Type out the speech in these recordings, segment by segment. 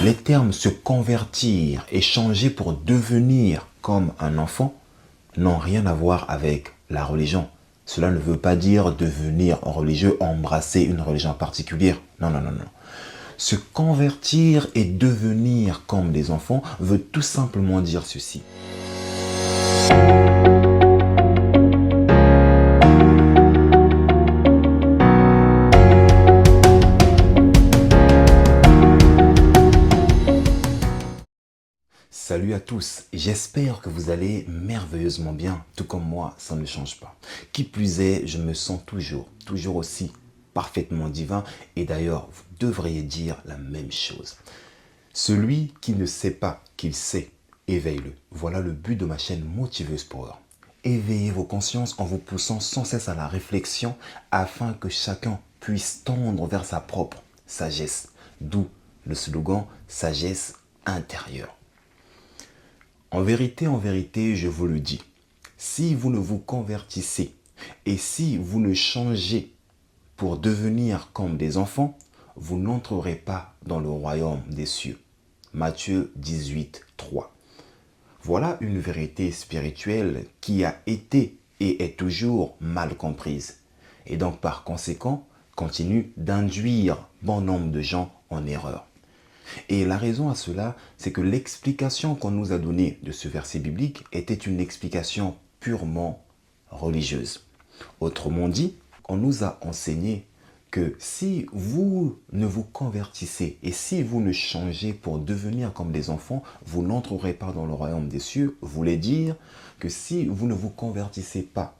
Les termes se convertir et changer pour devenir comme un enfant n'ont rien à voir avec la religion. Cela ne veut pas dire devenir religieux, embrasser une religion particulière. Non, non, non, non. Se convertir et devenir comme des enfants veut tout simplement dire ceci. Salut à tous, j'espère que vous allez merveilleusement bien, tout comme moi, ça ne change pas. Qui plus est, je me sens toujours aussi parfaitement divin et d'ailleurs, vous devriez dire la même chose. Celui qui ne sait pas qu'il sait, éveille-le. Voilà le but de ma chaîne Motiveuse Power. Éveillez vos consciences en vous poussant sans cesse à la réflexion afin que chacun puisse tendre vers sa propre sagesse. D'où le slogan « Sagesse intérieure ». En vérité, je vous le dis, si vous ne vous convertissez et si vous ne changez pour devenir comme des enfants, vous n'entrerez pas dans le royaume des cieux. Matthieu 18, 3. Voilà une vérité spirituelle qui a été et est toujours mal comprise. Et donc par conséquent, continue d'induire bon nombre de gens en erreur. Et la raison à cela, c'est que l'explication qu'on nous a donnée de ce verset biblique était une explication purement religieuse. Autrement dit, on nous a enseigné que si vous ne vous convertissez et si vous ne changez pour devenir comme des enfants, vous n'entrerez pas dans le royaume des cieux, voulait dire que si vous ne vous convertissez pas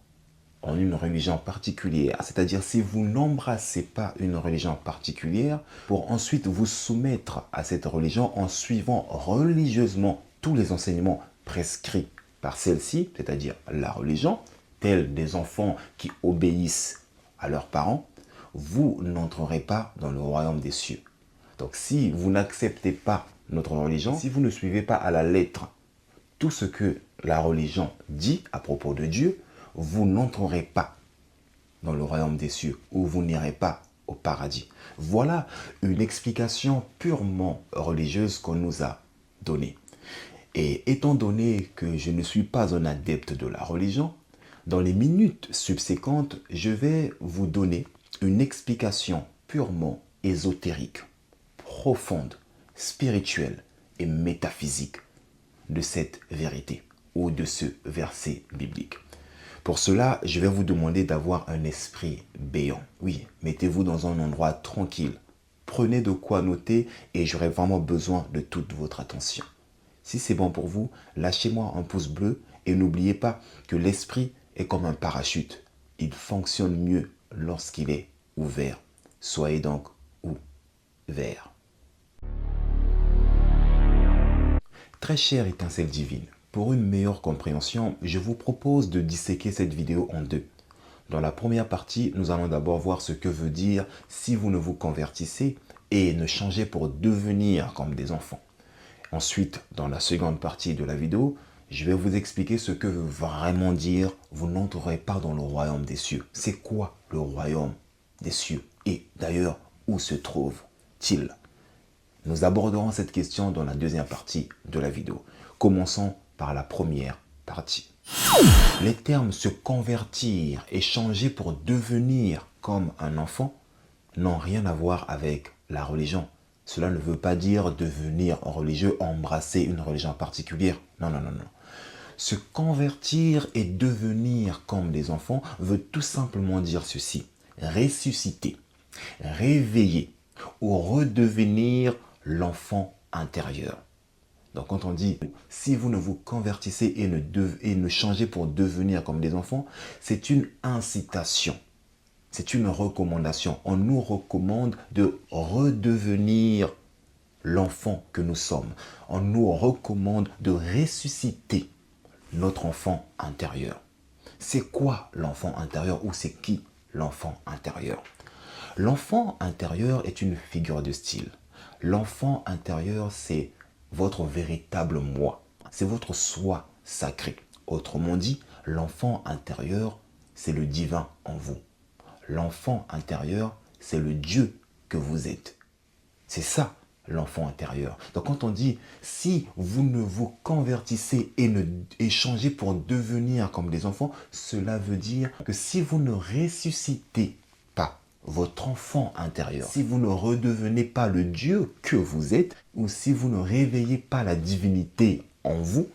en une religion particulière, c'est-à-dire si vous n'embrassez pas une religion particulière pour ensuite vous soumettre à cette religion en suivant religieusement tous les enseignements prescrits par celle-ci, c'est-à-dire la religion, tels des enfants qui obéissent à leurs parents, vous n'entrerez pas dans le royaume des cieux. Donc si vous n'acceptez pas notre religion, si vous ne suivez pas à la lettre tout ce que la religion dit à propos de Dieu, vous n'entrerez pas dans le royaume des cieux ou vous n'irez pas au paradis. Voilà une explication purement religieuse qu'on nous a donnée. Et étant donné que je ne suis pas un adepte de la religion, dans les minutes subséquentes, je vais vous donner une explication purement ésotérique, profonde, spirituelle et métaphysique de cette vérité ou de ce verset biblique. Pour cela, je vais vous demander d'avoir un esprit béant. Oui, mettez-vous dans un endroit tranquille. Prenez de quoi noter et j'aurai vraiment besoin de toute votre attention. Si c'est bon pour vous, lâchez-moi un pouce bleu et n'oubliez pas que l'esprit est comme un parachute. Il fonctionne mieux lorsqu'il est ouvert. Soyez donc ouverts. Très chère étincelle divine, pour une meilleure compréhension, je vous propose de disséquer cette vidéo en deux. Dans la première partie, nous allons d'abord voir ce que veut dire si vous ne vous convertissez et ne changez pour devenir comme des enfants. Ensuite, dans la seconde partie de la vidéo, je vais vous expliquer ce que veut vraiment dire vous n'entrerez pas dans le royaume des cieux. C'est quoi le royaume des cieux? Et d'ailleurs, où se trouve-t-il? Nous aborderons cette question dans la deuxième partie de la vidéo. Commençons par la première partie. Les termes se convertir et changer pour devenir comme un enfant n'ont rien à voir avec la religion. Cela ne veut pas dire devenir religieux, embrasser une religion particulière. Non, non, non, non. Se convertir et devenir comme des enfants veut tout simplement dire ceci. Ressusciter, réveiller ou redevenir l'enfant intérieur. Donc quand on dit « si vous ne vous convertissez et ne changez pour devenir comme des enfants », c'est une incitation, c'est une recommandation. On nous recommande de redevenir l'enfant que nous sommes. On nous recommande de ressusciter notre enfant intérieur. C'est quoi l'enfant intérieur ou c'est qui l'enfant intérieur? L'enfant intérieur est une figure de style. L'enfant intérieur, c'est votre véritable moi. C'est votre soi sacré. Autrement dit, l'enfant intérieur, c'est le divin en vous. L'enfant intérieur, c'est le Dieu que vous êtes. C'est ça, l'enfant intérieur. Donc quand on dit, si vous ne vous convertissez et changez pour devenir comme des enfants, cela veut dire que si vous ne ressuscitez pas votre enfant intérieur, si vous ne redevenez pas le Dieu que vous êtes, ou si vous ne réveillez pas la divinité en vous,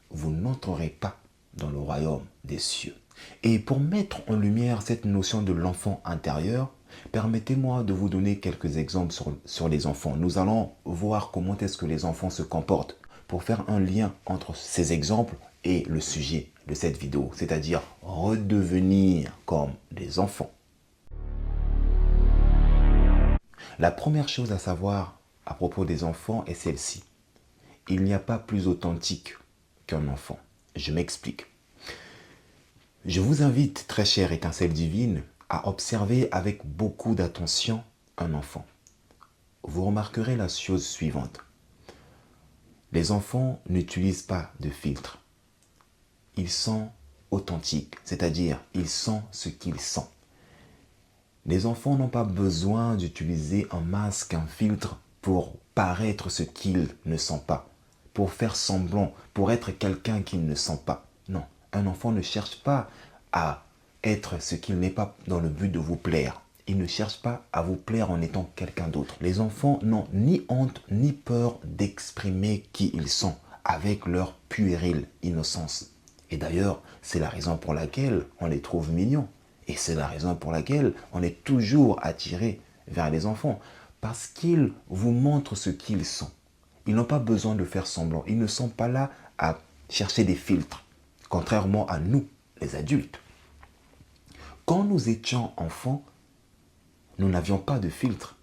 vous n'entrerez pas dans le royaume des cieux. Et pour mettre en lumière cette notion de l'enfant intérieur, permettez-moi de vous donner quelques exemples sur les enfants. Nous allons voir comment est-ce que les enfants se comportent pour faire un lien entre ces exemples et le sujet de cette vidéo, c'est-à-dire redevenir comme des enfants. La première chose à savoir à propos des enfants est celle-ci. Il n'y a pas plus authentique qu'un enfant. Je m'explique. Je vous invite, très chère étincelle divine, à observer avec beaucoup d'attention un enfant. Vous remarquerez la chose suivante. Les enfants n'utilisent pas de filtre. Ils sont authentiques, c'est-à-dire ils sont ce qu'ils sont. Les enfants n'ont pas besoin d'utiliser un masque, un filtre pour paraître ce qu'ils ne sont pas, pour faire semblant, pour être quelqu'un qu'ils ne sont pas. Non, un enfant ne cherche pas à être ce qu'il n'est pas dans le but de vous plaire. Il ne cherche pas à vous plaire en étant quelqu'un d'autre. Les enfants n'ont ni honte ni peur d'exprimer qui ils sont avec leur puérile innocence. Et d'ailleurs, c'est la raison pour laquelle on les trouve mignons. Et c'est la raison pour laquelle on est toujours attiré vers les enfants. Parce qu'ils vous montrent ce qu'ils sont. Ils n'ont pas besoin de faire semblant. Ils ne sont pas là à chercher des filtres. Contrairement à nous, les adultes. Quand nous étions enfants, nous n'avions pas de filtre.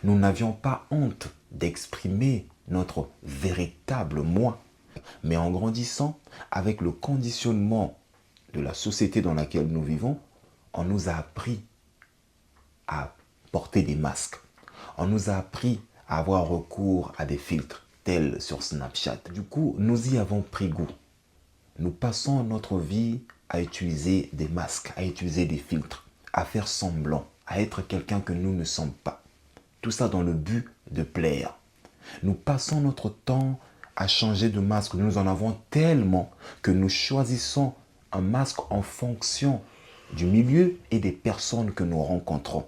Nous n'avions pas honte d'exprimer notre véritable moi. Mais en grandissant, avec le conditionnement de la société dans laquelle nous vivons, on nous a appris à porter des masques. On nous a appris à avoir recours à des filtres, tels sur Snapchat. Du coup, nous y avons pris goût. Nous passons notre vie à utiliser des masques, à utiliser des filtres, à faire semblant, à être quelqu'un que nous ne sommes pas. Tout ça dans le but de plaire. Nous passons notre temps à changer de masque. Nous en avons tellement que nous choisissons un masque en fonction du milieu et des personnes que nous rencontrons.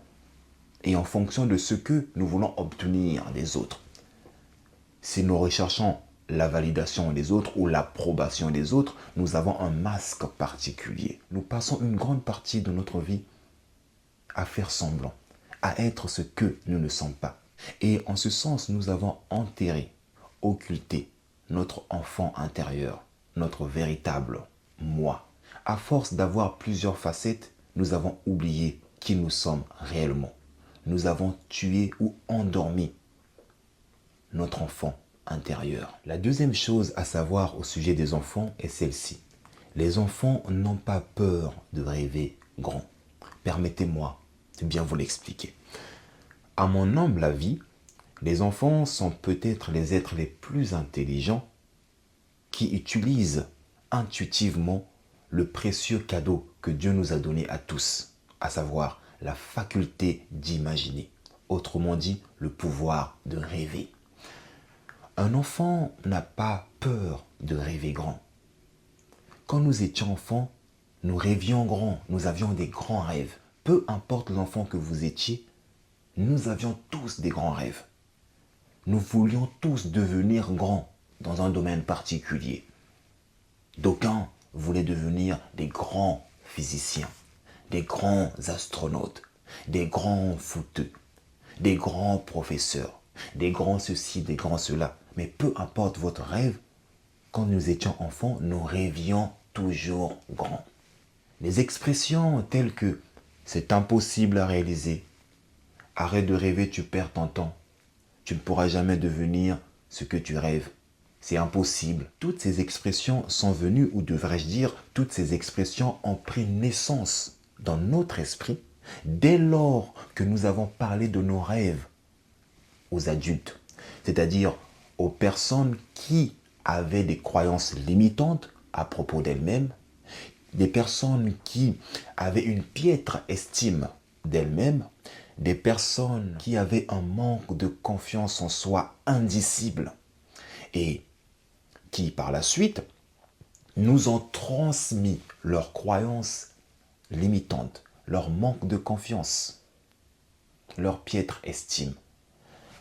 Et en fonction de ce que nous voulons obtenir des autres. Si nous recherchons la validation des autres ou l'approbation des autres, nous avons un masque particulier. Nous passons une grande partie de notre vie à faire semblant, à être ce que nous ne sommes pas. Et en ce sens, nous avons enterré, occulté notre enfant intérieur, notre véritable moi. À force d'avoir plusieurs facettes, nous avons oublié qui nous sommes réellement. Nous avons tué ou endormi notre enfant intérieur. La deuxième chose à savoir au sujet des enfants est celle-ci. Les enfants n'ont pas peur de rêver grand. Permettez-moi de bien vous l'expliquer. À mon humble avis, les enfants sont peut-être les êtres les plus intelligents qui utilisent intuitivement le précieux cadeau que Dieu nous a donné à tous, à savoir la faculté d'imaginer. Autrement dit, le pouvoir de rêver. Un enfant n'a pas peur de rêver grand. Quand nous étions enfants, nous rêvions grand, nous avions des grands rêves. Peu importe l'enfant que vous étiez, nous avions tous des grands rêves. Nous voulions tous devenir grands dans un domaine particulier. D'aucuns voulaient devenir des grands physiciens, des grands astronautes, des grands footeux, des grands professeurs, des grands ceci, des grands cela. Mais peu importe votre rêve, quand nous étions enfants, nous rêvions toujours grand. Les expressions telles que « c'est impossible à réaliser »,« arrête de rêver, tu perds ton temps »,« tu ne pourras jamais devenir ce que tu rêves »,« c'est impossible ». Toutes ces expressions sont venues, ou devrais-je dire, toutes ces expressions ont pris naissance dans notre esprit dès lors que nous avons parlé de nos rêves aux adultes, c'est-à-dire aux personnes qui avaient des croyances limitantes à propos d'elles-mêmes, des personnes qui avaient une piètre estime d'elles-mêmes, des personnes qui avaient un manque de confiance en soi indicible et qui, par la suite, nous ont transmis leurs croyances limitantes, leur manque de confiance, leur piètre estime.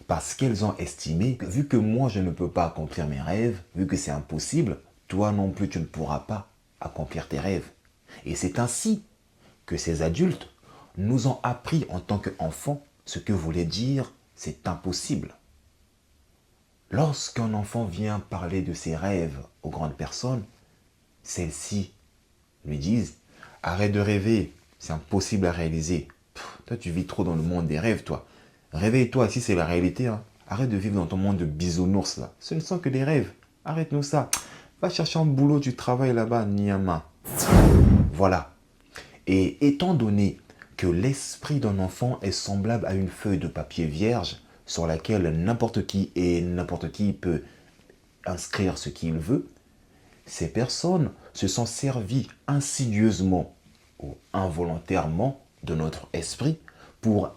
Parce qu'elles ont estimé que vu que moi je ne peux pas accomplir mes rêves, vu que c'est impossible, toi non plus tu ne pourras pas accomplir tes rêves. Et c'est ainsi que ces adultes nous ont appris en tant qu'enfants ce que voulait dire c'est impossible. Lorsqu'un enfant vient parler de ses rêves aux grandes personnes, celles-ci lui disent « Arrête de rêver, c'est impossible à réaliser. Toi, tu vis trop dans le monde des rêves, toi. Réveille-toi, si c'est la réalité. Hein. Arrête de vivre dans ton monde de bisounours, là. Ce ne sont que des rêves. Arrête-nous ça. Va chercher un boulot, tu travailles là-bas, Nyama. » Voilà. Et étant donné que l'esprit d'un enfant est semblable à une feuille de papier vierge sur laquelle n'importe qui peut inscrire ce qu'il veut, ces personnes se sont servies insidieusement ou involontairement de notre esprit pour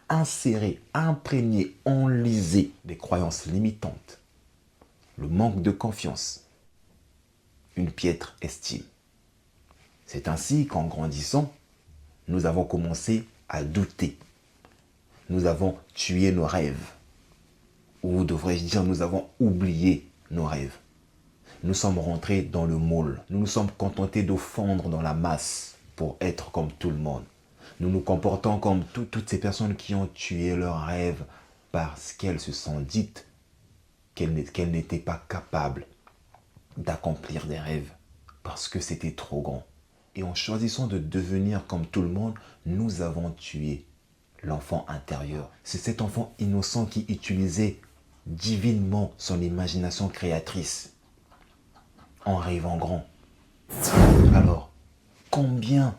insérer, imprégner, enliser des croyances limitantes, le manque de confiance, une piètre estime. C'est ainsi qu'en grandissant, nous avons commencé à douter. Nous avons tué nos rêves. Ou devrais-je dire, nous avons oublié nos rêves. Nous sommes rentrés dans le moule. Nous nous sommes contentés de fondre dans la masse pour être comme tout le monde. Nous nous comportons comme toutes ces personnes qui ont tué leurs rêves parce qu'elles se sont dites qu'elles n'étaient pas capables d'accomplir des rêves parce que c'était trop grand. Et en choisissant de devenir comme tout le monde, nous avons tué l'enfant intérieur. C'est cet enfant innocent qui utilisait divinement son imagination créatrice en rêvant grand. Alors, combien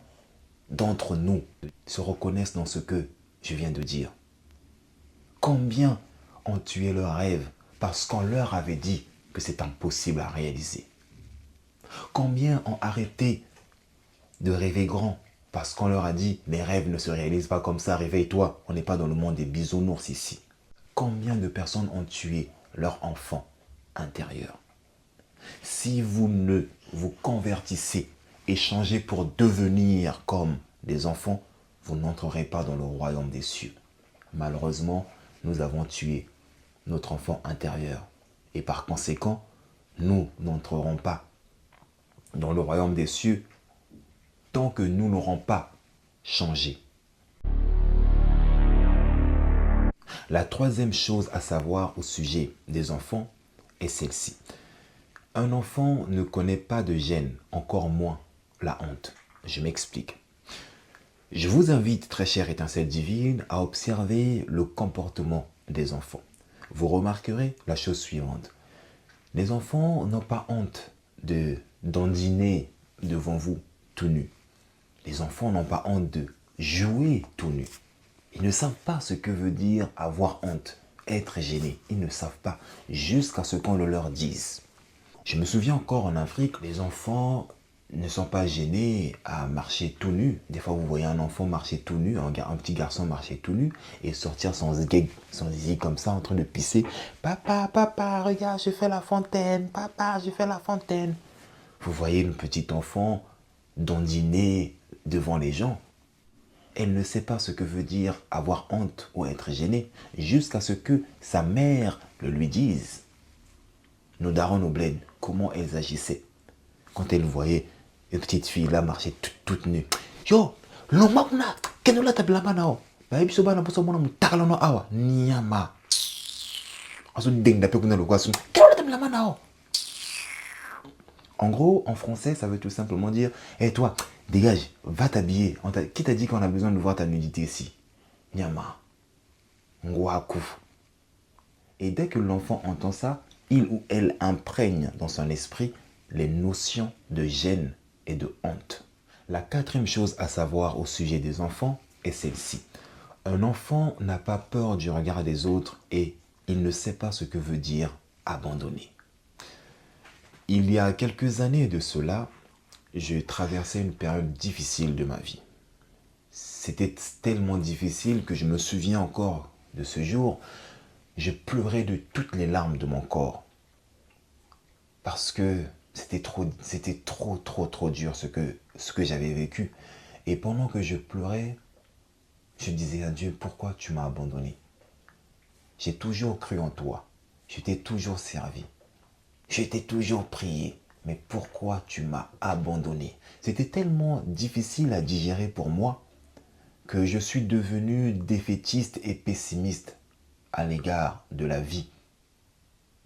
d'entre nous se reconnaissent dans ce que je viens de dire? Combien ont tué leurs rêves parce qu'on leur avait dit que c'est impossible à réaliser? Combien ont arrêté de rêver grand parce qu'on leur a dit les rêves ne se réalisent pas comme ça, réveille-toi, on n'est pas dans le monde des bisounours ici. Combien de personnes ont tué leur enfant intérieur? Si vous ne vous convertissez et changez pour devenir comme des enfants, vous n'entrerez pas dans le royaume des cieux. Malheureusement, nous avons tué notre enfant intérieur. Et par conséquent, nous n'entrerons pas dans le royaume des cieux tant que nous n'aurons pas changé. La troisième chose à savoir au sujet des enfants est celle-ci. Un enfant ne connaît pas de gêne, encore moins la honte. Je m'explique. Je vous invite, très chère étincelle divine, à observer le comportement des enfants. Vous remarquerez la chose suivante. Les enfants n'ont pas honte de dandiner devant vous tout nu. Les enfants n'ont pas honte de jouer tout nu. Ils ne savent pas ce que veut dire avoir honte, être gêné. Ils ne savent pas, jusqu'à ce qu'on le leur dise. Je me souviens encore en Afrique, les enfants ne sont pas gênés à marcher tout nu. Des fois, vous voyez un enfant marcher tout nu, un petit garçon marcher tout nu et sortir son zizi comme ça en train de pisser. Papa, papa, regarde, je fais la fontaine. Papa, je fais la fontaine. Vous voyez le petit enfant dandiner devant les gens. Elle ne sait pas ce que veut dire avoir honte ou être gêné jusqu'à ce que sa mère le lui dise. Nos darons au bled, comment elles agissaient quand elles voyaient une petite fille là marcher toute nue. Yo, l'homme qu'est-ce que tu as là? Bah, il faut que tu aies un awa. Nyama. En gros, en français, ça veut tout simplement dire hé toi, dégage, va t'habiller. Qui t'a dit qu'on a besoin de voir ta nudité ici? Nyama. Ngwaku. Et dès que l'enfant entend ça, il ou elle imprègne dans son esprit les notions de gêne et de honte. La quatrième chose à savoir au sujet des enfants est celle-ci. Un enfant n'a pas peur du regard des autres et il ne sait pas ce que veut dire abandonner. Il y a quelques années de cela, je traversais une période difficile de ma vie. c'était tellement difficile que je me souviens encore de ce jour. Je pleurais de toutes les larmes de mon corps. Parce que c'était trop dur ce que j'avais vécu. Et pendant que je pleurais, je disais à Dieu, pourquoi tu m'as abandonné? J'ai toujours cru en toi. Je t'ai toujours servi. Je t'ai toujours prié. Mais pourquoi tu m'as abandonné? C'était tellement difficile à digérer pour moi que je suis devenu défaitiste et pessimiste à l'égard de la vie.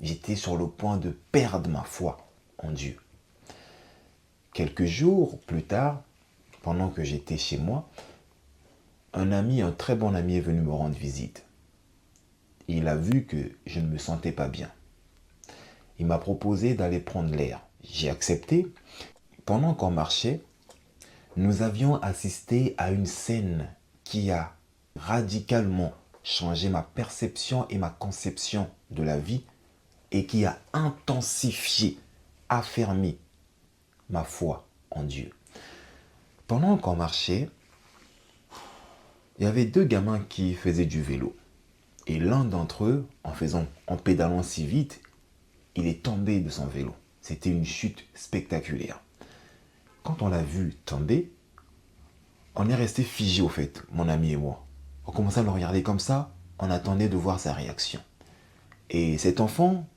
J'étais sur le point de perdre ma foi en Dieu. Quelques jours plus tard, pendant que j'étais chez moi, un très bon ami est venu me rendre visite. Il a vu que je ne me sentais pas bien. Il m'a proposé d'aller prendre l'air. J'ai accepté. Pendant qu'on marchait, nous avions assisté à une scène qui a radicalement changé ma perception et ma conception de la vie et qui a intensifié, affermi ma foi en Dieu. Pendant qu'on marchait, il y avait deux gamins qui faisaient du vélo. Et l'un d'entre eux, en pédalant si vite, il est tombé de son vélo. C'était une chute spectaculaire. Quand on l'a vu tomber, on est resté figé au fait, mon ami et moi. On commençait à le regarder comme ça, on attendait de voir sa réaction. Et cet enfant,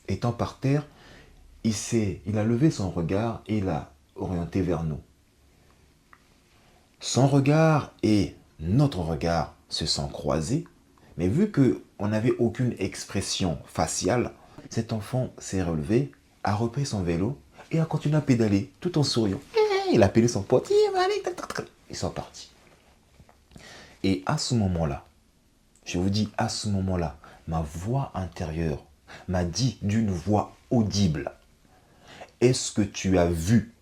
étant par terre, il a levé son regard et l'a orienté vers nous. Son regard et notre regard se sont croisés, mais vu qu'on n'avait aucune expression faciale, cet enfant s'est relevé, a repris son vélo et a continué à pédaler tout en souriant. Il a appelé son pote, ils sont partis. Et à ce moment-là, je vous dis à ce moment-là, ma voix intérieure m'a dit d'une voix audible, est-ce que tu as vu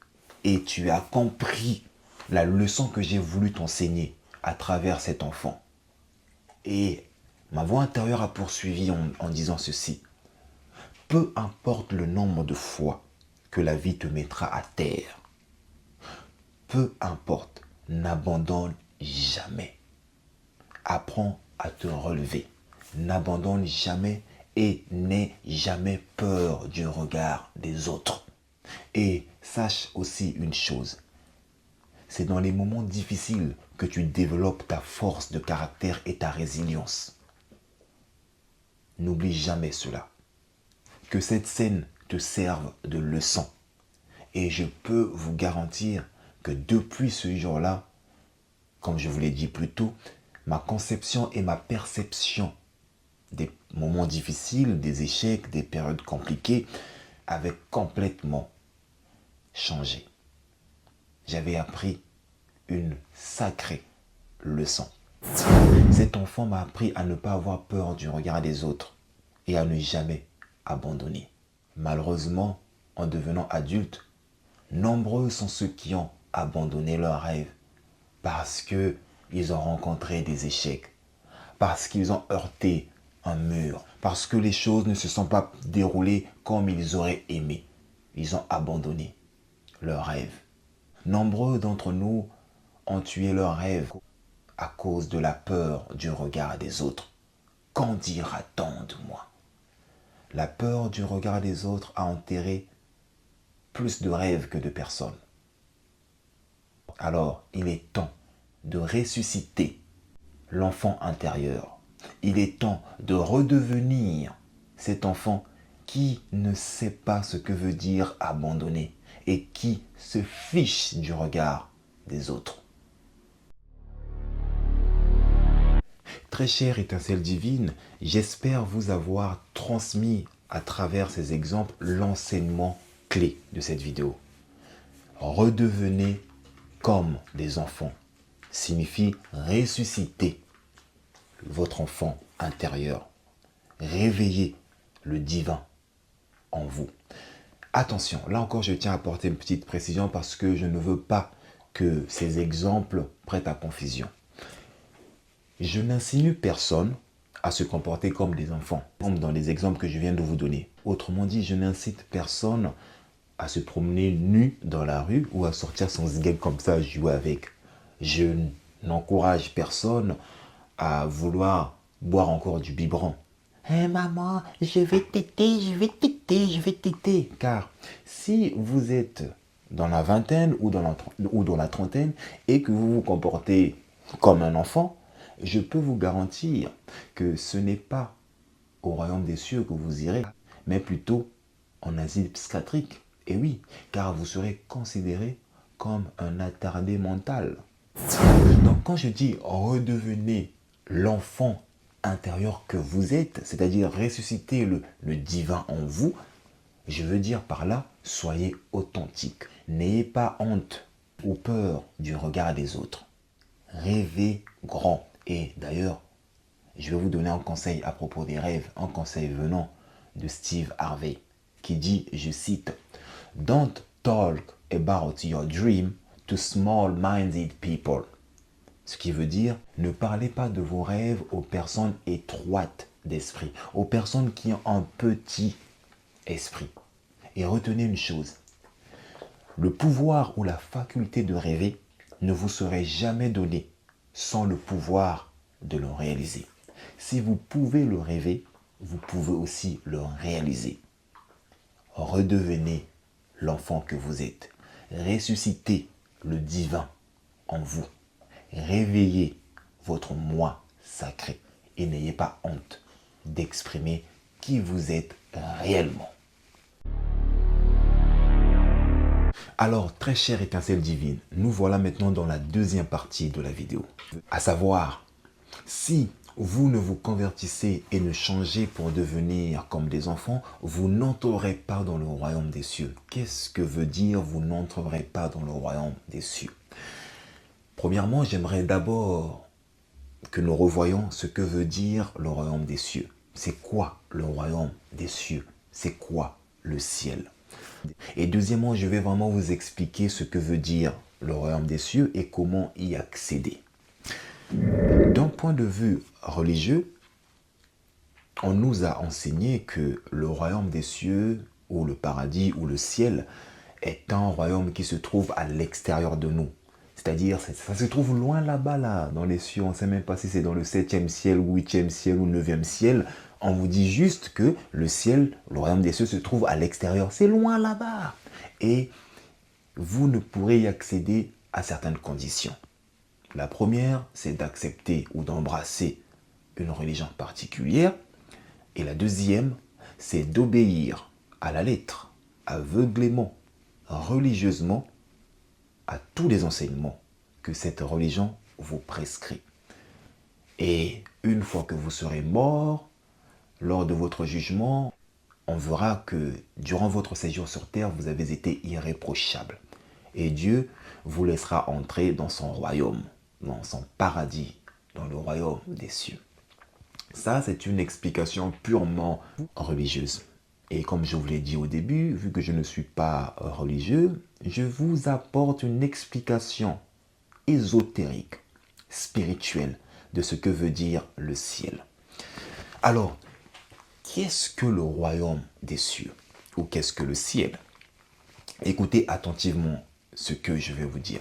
et tu as compris la leçon que j'ai voulu t'enseigner à travers cet enfant? Et ma voix intérieure a poursuivi en disant ceci. Peu importe le nombre de fois que la vie te mettra à terre, peu importe, n'abandonne jamais. Apprends à te relever. N'abandonne jamais et n'aie jamais peur du regard des autres. Et sache aussi une chose, c'est dans les moments difficiles que tu développes ta force de caractère et ta résilience. N'oublie jamais cela. Que cette scène te serve de leçon. Et je peux vous garantir que depuis ce jour-là, comme je vous l'ai dit plus tôt, ma conception et ma perception des moments difficiles, des échecs, des périodes compliquées avaient complètement changé. J'avais appris une sacrée leçon. Cet enfant m'a appris à ne pas avoir peur du regard des autres et à ne jamais abandonner. Malheureusement, en devenant adulte, nombreux sont ceux qui ont abandonné leurs rêves parce qu'ils ont rencontré des échecs, parce qu'ils ont heurté un mur, parce que les choses ne se sont pas déroulées comme ils auraient aimé. Ils ont abandonné leurs rêves. Nombreux d'entre nous ont tué leurs rêves à cause de la peur du regard des autres. Qu'en dira-t-on de moi? La peur du regard des autres a enterré plus de rêves que de personnes. Alors, il est temps de ressusciter l'enfant intérieur. Il est temps de redevenir cet enfant qui ne sait pas ce que veut dire abandonner et qui se fiche du regard des autres. Très chère étincelle divine, j'espère vous avoir transmis à travers ces exemples l'enseignement clé de cette vidéo. Redevenez comme des enfants signifie ressusciter votre enfant intérieur. Réveillez le divin en vous. Attention, là encore je tiens à apporter une petite précision parce que je ne veux pas que ces exemples prêtent à confusion. Je n'insinue personne à se comporter comme des enfants, comme dans les exemples que je viens de vous donner. Autrement dit, je n'incite personne à se promener nu dans la rue ou à sortir son sgeg comme ça, à jouer avec. Je n'encourage personne à vouloir boire encore du biberon. Hé maman, je vais téter, je vais téter, je vais téter. Car si vous êtes dans la vingtaine ou dans la trentaine et que vous vous comportez comme un enfant, je peux vous garantir que ce n'est pas au royaume des cieux que vous irez, mais plutôt en asile psychiatrique. Et oui, car vous serez considéré comme un attardé mental. Donc quand je dis redevenez l'enfant intérieur que vous êtes, c'est-à-dire ressusciter le divin en vous, je veux dire par là, soyez authentique. N'ayez pas honte ou peur du regard des autres. Rêvez grand. Et d'ailleurs, je vais vous donner un conseil à propos des rêves, un conseil venant de Steve Harvey, qui dit, je cite, « Don't talk about your dream to small-minded people ». Ce qui veut dire, ne parlez pas de vos rêves aux personnes étroites d'esprit, aux personnes qui ont un petit esprit. Et retenez une chose, le pouvoir ou la faculté de rêver ne vous serait jamais donné sans le pouvoir de le réaliser. Si vous pouvez le rêver, vous pouvez aussi le réaliser. Redevenez l'enfant que vous êtes. Ressuscitez le divin en vous. Réveillez votre moi sacré et n'ayez pas honte d'exprimer qui vous êtes réellement. Alors, très chère étincelle divine, nous voilà maintenant dans la deuxième partie de la vidéo. À savoir, si vous ne vous convertissez et ne changez pour devenir comme des enfants, vous n'entrerez pas dans le royaume des cieux. Qu'est-ce que veut dire vous n'entrerez pas dans le royaume des cieux? Premièrement, j'aimerais d'abord que nous revoyions ce que veut dire le royaume des cieux. C'est quoi le royaume des cieux? C'est quoi le ciel? Et deuxièmement, je vais vraiment vous expliquer ce que veut dire le royaume des cieux et comment y accéder. D'un point de vue religieux, on nous a enseigné que le royaume des cieux, ou le paradis, ou le ciel, est un royaume qui se trouve à l'extérieur de nous. C'est-à-dire, ça se trouve loin là-bas, là, dans les cieux. On ne sait même pas si c'est dans le 7e ciel, ou 8e ciel, ou 9e ciel. On vous dit juste que le ciel, le royaume des cieux, se trouve à l'extérieur. C'est loin là-bas. Et vous ne pourrez y accéder à certaines conditions. La première, c'est d'accepter ou d'embrasser une religion particulière. Et la deuxième, c'est d'obéir à la lettre, aveuglément, religieusement, à tous les enseignements que cette religion vous prescrit. Et une fois que vous serez mort, lors de votre jugement, on verra que durant votre séjour sur terre, vous avez été irréprochable. Et Dieu vous laissera entrer dans son royaume, dans son paradis, dans le royaume des cieux. Ça, c'est une explication purement religieuse. Et comme je vous l'ai dit au début, vu que je ne suis pas religieux, je vous apporte une explication ésotérique, spirituelle, de ce que veut dire le ciel. Alors, qu'est-ce que le royaume des cieux? Ou qu'est-ce que le ciel? Écoutez attentivement ce que je vais vous dire.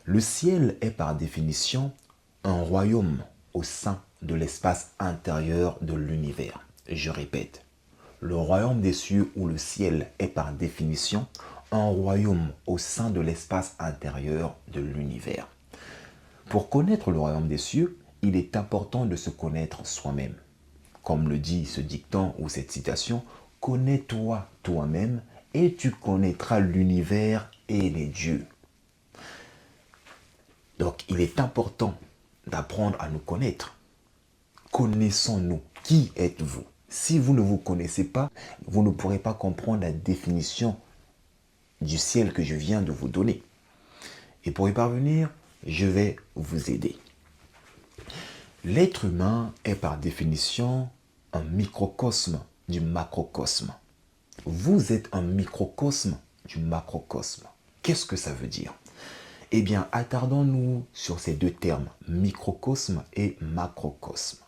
Le ciel est par définition un royaume au sein de l'espace intérieur de l'univers. Je répète, le royaume des cieux ou le ciel est par définition un royaume au sein de l'espace intérieur de l'univers. Pour connaître le royaume des cieux, il est important de se connaître soi-même. Comme le dit ce dicton ou cette citation, « Connais-toi toi-même et tu connaîtras l'univers et les dieux ». Donc, il est important d'apprendre à nous connaître. Connaissons-nous. Qui êtes-vous? Si vous ne vous connaissez pas, vous ne pourrez pas comprendre la définition du ciel que je viens de vous donner. Et pour y parvenir, je vais vous aider. L'être humain est par définition un microcosme du macrocosme. Vous êtes un microcosme du macrocosme. Qu'est-ce que ça veut dire? Eh bien, attardons-nous sur ces deux termes, microcosme et macrocosme.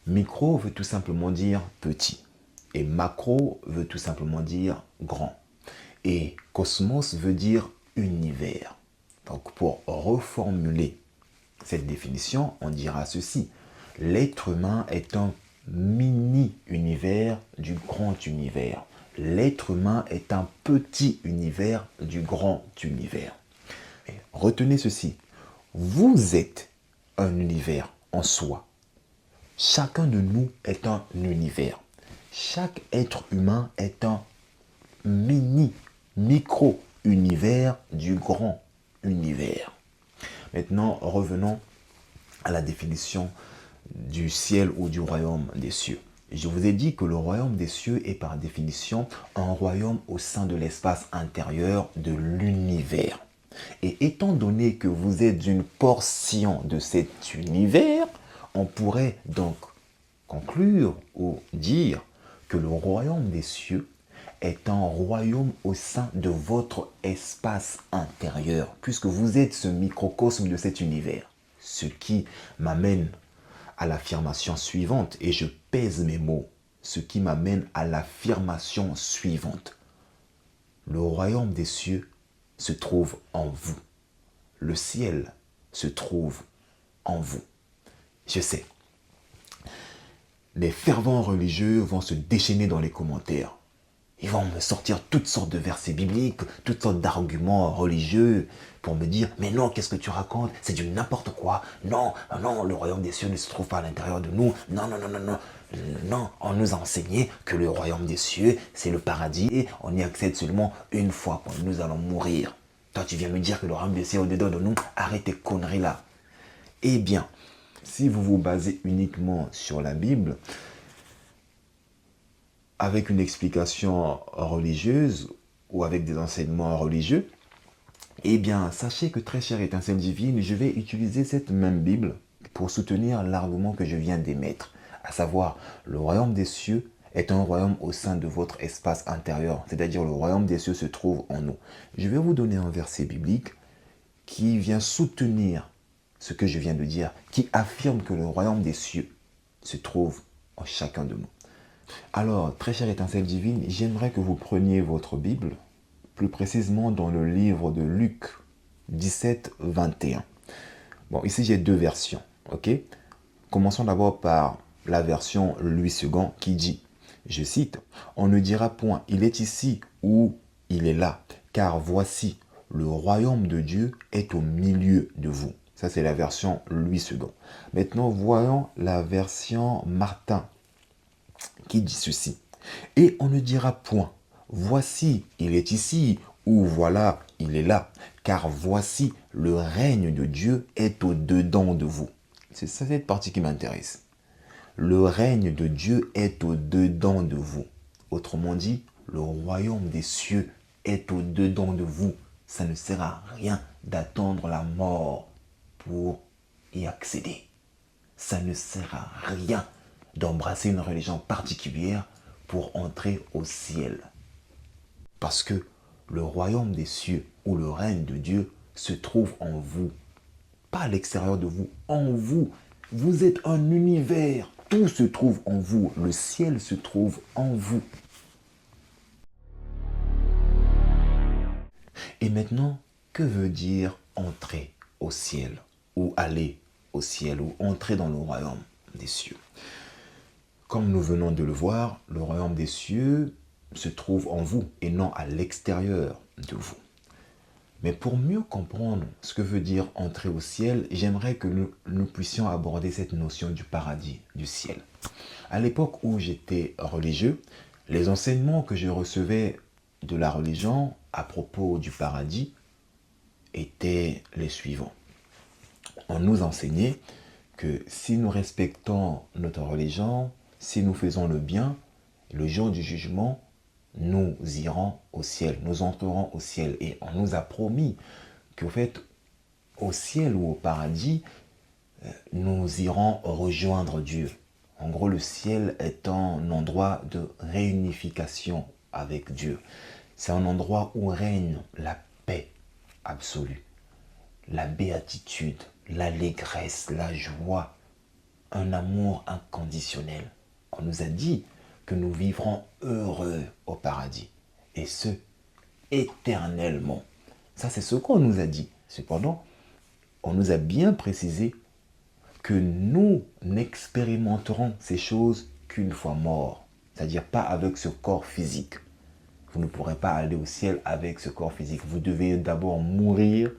Micro veut tout simplement dire petit et macro veut tout simplement dire grand. Et cosmos veut dire univers. Donc pour reformuler cette définition, on dira ceci. L'être humain est un mini-univers du grand univers. L'être humain est un petit univers du grand univers. Et retenez ceci. Vous êtes un univers en soi. Chacun de nous est un univers. Chaque être humain est un micro-univers du grand univers. Maintenant, revenons à la définition du ciel ou du royaume des cieux. Je vous ai dit que le royaume des cieux est par définition un royaume au sein de l'espace intérieur de l'univers. Et étant donné que vous êtes une portion de cet univers, on pourrait donc conclure ou dire que le royaume des cieux est un royaume au sein de votre espace intérieur, puisque vous êtes ce microcosme de cet univers. Ce qui m'amène à l'affirmation suivante, et je pèse mes mots, ce qui m'amène à l'affirmation suivante. Le royaume des cieux se trouve en vous. Le ciel se trouve en vous. Je sais, les fervents religieux vont se déchaîner dans les commentaires. Ils vont me sortir toutes sortes de versets bibliques, toutes sortes d'arguments religieux pour me dire « Mais non, qu'est-ce que tu racontes? C'est du n'importe quoi. Non, non, le royaume des cieux ne se trouve pas à l'intérieur de nous. Non, non, non, non, non. Non, on nous a enseigné que le royaume des cieux, c'est le paradis et on y accède seulement une fois quand nous allons mourir. Toi, tu viens me dire que le royaume des cieux est au-dedans de nous. Arrête tes conneries là. » Eh bien, si vous vous basez uniquement sur la Bible, avec une explication religieuse ou avec des enseignements religieux, eh bien, sachez que très chère étincelle divine, je vais utiliser cette même Bible pour soutenir l'argument que je viens d'émettre, à savoir, le royaume des cieux est un royaume au sein de votre espace intérieur, c'est-à-dire le royaume des cieux se trouve en nous. Je vais vous donner un verset biblique qui vient soutenir ce que je viens de dire, qui affirme que le royaume des cieux se trouve en chacun de nous. Alors, très chère étincelle divine, j'aimerais que vous preniez votre Bible, plus précisément dans le livre de Luc 17, 21. Bon, ici j'ai deux versions, ok? Commençons d'abord par la version Louis II qui dit, je cite, « On ne dira point, il est ici ou il est là, car voici, le royaume de Dieu est au milieu de vous. » Ça, c'est la version Louis II. Maintenant, voyons la version Martin qui dit ceci. « Et on ne dira point, voici, il est ici, ou voilà, il est là, car voici, le règne de Dieu est au-dedans de vous. » C'est ça cette partie qui m'intéresse. Le règne de Dieu est au-dedans de vous. Autrement dit, le royaume des cieux est au-dedans de vous. Ça ne sert à rien d'attendre la mort pour y accéder. Ça ne sert à rien d'embrasser une religion particulière pour entrer au ciel. Parce que le royaume des cieux ou le règne de Dieu se trouve en vous. Pas à l'extérieur de vous, en vous. Vous êtes un univers. Tout se trouve en vous. Le ciel se trouve en vous. Et maintenant, que veut dire entrer au ciel? Ou aller au ciel? Ou entrer dans le royaume des cieux? Comme nous venons de le voir, le royaume des cieux se trouve en vous et non à l'extérieur de vous. Mais pour mieux comprendre ce que veut dire entrer au ciel, j'aimerais que nous puissions aborder cette notion du paradis, du ciel. À l'époque où j'étais religieux, les enseignements que je recevais de la religion à propos du paradis étaient les suivants. On nous enseignait que si nous respectons notre religion, si nous faisons le bien, le jour du jugement, nous irons au ciel, nous entrerons au ciel. Et on nous a promis qu'au fait, au ciel ou au paradis, nous irons rejoindre Dieu. En gros, le ciel est un endroit de réunification avec Dieu. C'est un endroit où règne la paix absolue, la béatitude, l'allégresse, la joie, un amour inconditionnel. On nous a dit que nous vivrons heureux au paradis, et ce, éternellement. Ça, c'est ce qu'on nous a dit. Cependant, on nous a bien précisé que nous n'expérimenterons ces choses qu'une fois morts, c'est-à-dire pas avec ce corps physique. Vous ne pourrez pas aller au ciel avec ce corps physique. Vous devez d'abord mourir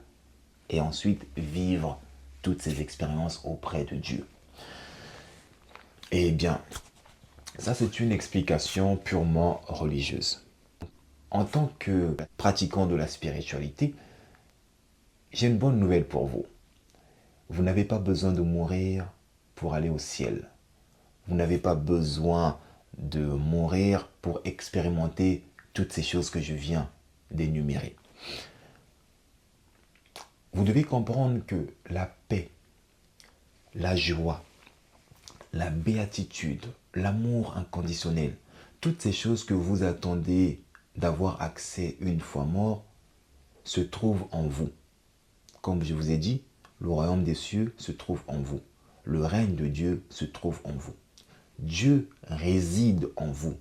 et ensuite vivre toutes ces expériences auprès de Dieu. Eh bien, ça c'est une explication purement religieuse. En tant que pratiquant de la spiritualité, j'ai une bonne nouvelle pour vous. Vous n'avez pas besoin de mourir pour aller au ciel. Vous n'avez pas besoin de mourir pour expérimenter toutes ces choses que je viens d'énumérer. Vous devez comprendre que la paix, la joie, la béatitude, l'amour inconditionnel, toutes ces choses que vous attendez d'avoir accès une fois mort, se trouvent en vous. Comme je vous ai dit, le royaume des cieux se trouve en vous. Le règne de Dieu se trouve en vous. Dieu réside en vous.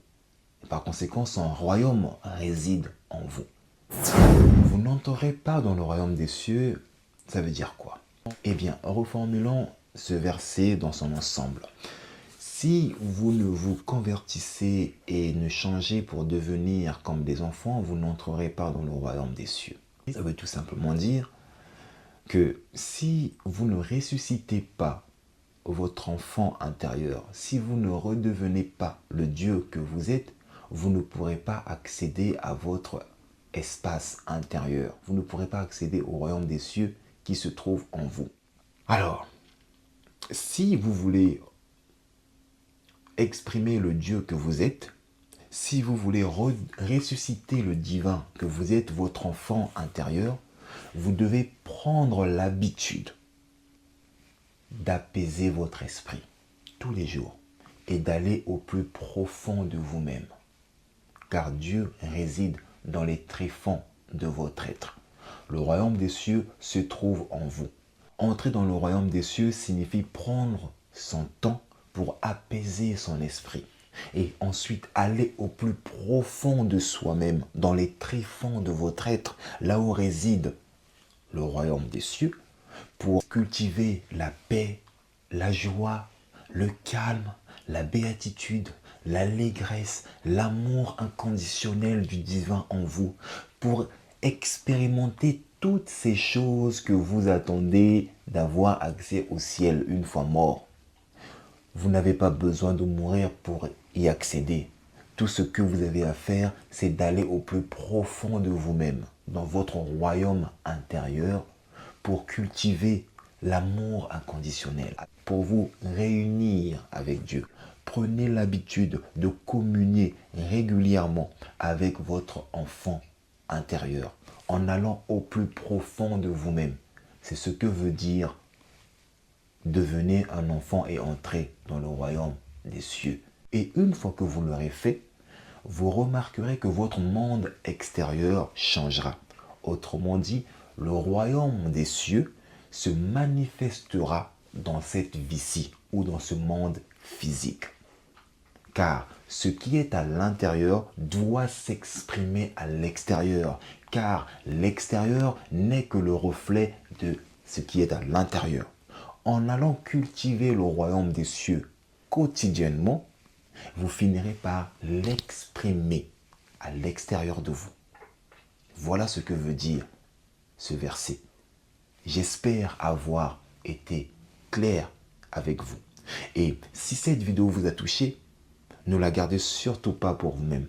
Par conséquent, son royaume réside en vous. Vous n'entrerez pas dans le royaume des cieux, ça veut dire quoi? Eh bien, reformulons ce verset dans son ensemble. Si vous ne vous convertissez et ne changez pour devenir comme des enfants, vous n'entrerez pas dans le royaume des cieux. Ça veut tout simplement dire que si vous ne ressuscitez pas votre enfant intérieur, si vous ne redevenez pas le Dieu que vous êtes, vous ne pourrez pas accéder à votre espace intérieur. Vous ne pourrez pas accéder au royaume des cieux qui se trouve en vous. Alors, si vous voulez exprimer le Dieu que vous êtes, si vous voulez ressusciter le divin que vous êtes, votre enfant intérieur, vous devez prendre l'habitude d'apaiser votre esprit tous les jours et d'aller au plus profond de vous-même. Car Dieu réside dans les tréfonds de votre être. Le royaume des cieux se trouve en vous. Entrer dans le royaume des cieux signifie prendre son temps pour apaiser son esprit et ensuite aller au plus profond de soi-même, dans les tréfonds de votre être, là où réside le royaume des cieux, pour cultiver la paix, la joie, le calme, la béatitude, l'allégresse, l'amour inconditionnel du divin en vous, pour expérimenter toutes ces choses que vous attendez d'avoir accès au ciel une fois mort. Vous n'avez pas besoin de mourir pour y accéder. Tout ce que vous avez à faire, c'est d'aller au plus profond de vous-même, dans votre royaume intérieur, pour cultiver l'amour inconditionnel, pour vous réunir avec Dieu. Prenez l'habitude de communier régulièrement avec votre enfant intérieur, en allant au plus profond de vous-même. C'est ce que veut dire devenez un enfant et entrez dans le royaume des cieux. Et une fois que vous l'aurez fait, vous remarquerez que votre monde extérieur changera. Autrement dit, le royaume des cieux se manifestera dans cette vie-ci ou dans ce monde physique. Car ce qui est à l'intérieur doit s'exprimer à l'extérieur. Car l'extérieur n'est que le reflet de ce qui est à l'intérieur. En allant cultiver le royaume des cieux quotidiennement, vous finirez par l'exprimer à l'extérieur de vous. Voilà ce que veut dire ce verset. J'espère avoir été clair avec vous. Et si cette vidéo vous a touché, ne la gardez surtout pas pour vous-même.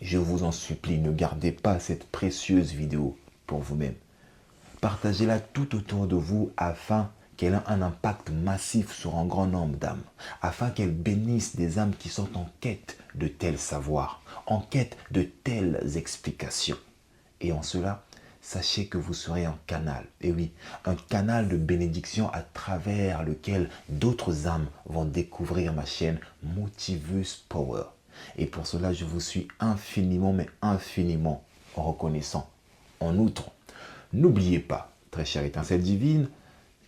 Je vous en supplie, ne gardez pas cette précieuse vidéo pour vous-même. Partagez-la tout autour de vous afin qu'elle ait un impact massif sur un grand nombre d'âmes, afin qu'elle bénisse des âmes qui sont en quête de tels savoirs, en quête de telles explications. Et en cela, sachez que vous serez un canal, et oui, un canal de bénédiction à travers lequel d'autres âmes vont découvrir ma chaîne Motivus Power. Et pour cela, je vous suis infiniment, mais infiniment reconnaissant. En outre, n'oubliez pas, très chère étincelle divine,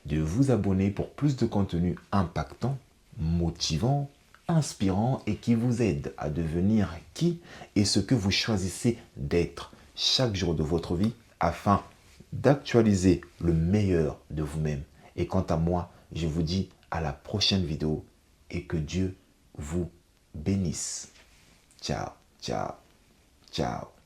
de vous abonner pour plus de contenu impactant, motivant, inspirant et qui vous aide à devenir qui et ce que vous choisissez d'être chaque jour de votre vie afin d'actualiser le meilleur de vous-même. Et quant à moi, je vous dis à la prochaine vidéo et que Dieu vous bénisse. Ciao, ciao, ciao.